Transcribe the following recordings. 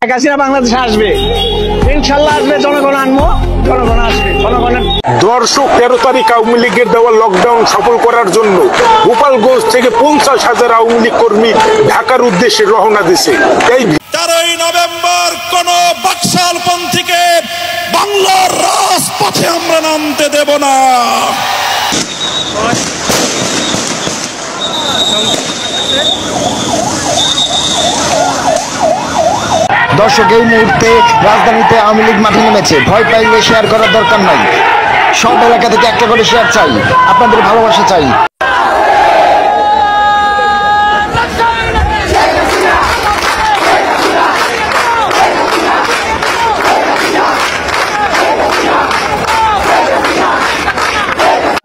শেখ হাসিনা বাংলাদেশে আসবে, ইনশাল্লাহ আসবে, জনগণ আনবো, জনগণ আসবে, জনগণের। দর্শক, 13 তারিখ আওয়ামী লীগের দেওয়া লকডাউন সফল করার জন্য গোপালগঞ্জ থেকে 50,000 আওয়ামী লীগ কর্মী ঢাকার উদ্দেশ্যে রওনা দিছে। এই 13ই নভেম্বর কোন বাকশালপন্থীকে বাংলার রাজপথে আমরা নামতে দেব না। দর্শক, এই মুহূর্তে রাজধানীতে আওয়ামী লীগ মাঠে নেমেছে। ভয় পাইলে শেয়ার করার দরকার নাই। সব এলাকা থেকে একটা করে শেয়ার চাই, আপনাদের ভালোবাসা চাই।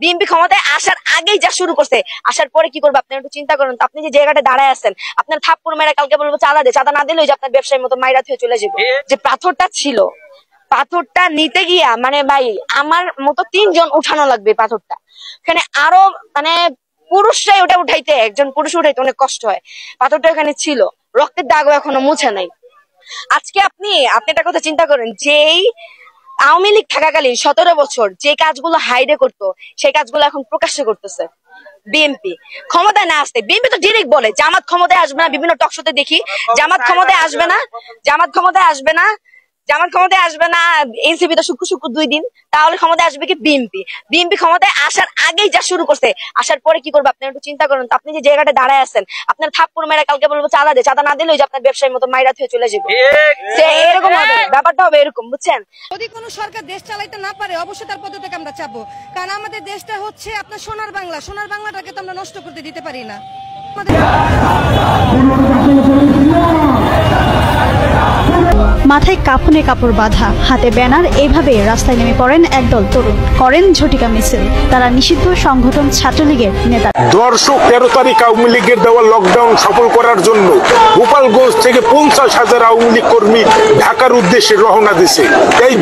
বিএনপি ক্ষমতায় আসার আগেই যা শুরু করছে, আসার পরে কি করবে আপনি একটু চিন্তা করুন। আপনি যে জায়গাটা দাঁড়ায় আছেন, আপনার থাপ্পড় মেরে কালকে বলবো চাঁদা দে, চাঁদা না দিলে যে আপনার ব্যবসায়ীর মতো মাইরা থেকে চলে যাবে। যে পাথরটা ছিল, পাথরটা নিতে গিয়া মানে ভাই আমার মতো 3 জন উঠানো লাগবে পাথরটা। এখানে আরো মানে পুরুষরাই ওটা উঠাইতে, একজন পুরুষ উঠাইতে অনেক কষ্ট হয়। পাথরটা এখানে ছিল, রক্তের দাগও এখনো মুছে নাই। আজকে আপনি একটা কথা চিন্তা করেন, যেই আওয়ামী লীগ থাকাকালীন 17 বছর যে কাজগুলো হাইডে করতো, সেই কাজগুলো এখন প্রকাশ্যে করতেছে বিএনপি। ক্ষমতায় না আসতে বিএনপি তো ডিরেক্ট বলে জামাত ক্ষমতায় আসবে না। বিভিন্ন টকশোতে দেখি জামাত ক্ষমতায় আসবে না, জামাত ক্ষমতায় আসবে না, জামাত ক্ষমতায় আসবে না। এনসিপি তো শুক্র 2 দিন, তাহলে ক্ষমতায় আসবে কি বিএনপি। বিএনপি ক্ষমতায় আসার আগেই যা শুরু করছে, আসার পরে কি করবে আপনি একটু চিন্তা করুন। আপনি যে জায়গাটা দাঁড়ায় আছেন, আপনার থাপ্পড় মেরে কালকে বলবো চাঁদা দে, চাঁদা না দিলে যে আপনার ব্যবসায়ীর মতো মাইরা থেকে চলে যাবে। এরকম হবে, ব্যাপারটা হবে এরকম, বুঝছেন। যদি কোনো সরকার দেশ চালাইতে না পারে, অবশ্যই তার পদত্যাগ আমরা চাবো। কারণ আমাদের দেশটা হচ্ছে আপনার সোনার বাংলা, সোনার বাংলাটাকে তো আমরা নষ্ট করতে দিতে পারি না। মাথায় কাফনে কাপড় বাঁধা, হাতে ব্যানার, এইভাবে রাস্তায় নেমে পড়েন একদল তরুণ, করেন ঝটিকা মিছিল। তারা নিষিদ্ধ সংগঠন ছাত্রলীগের নেতা। দর্শক, 13 তারিখ আওয়ামী লীগের দেওয়া লকডাউন সফল করার জন্য গোপালগঞ্জ থেকে 50,000 আওয়ামী লীগ কর্মী ঢাকার উদ্দেশ্যে রওনা দিছে। এই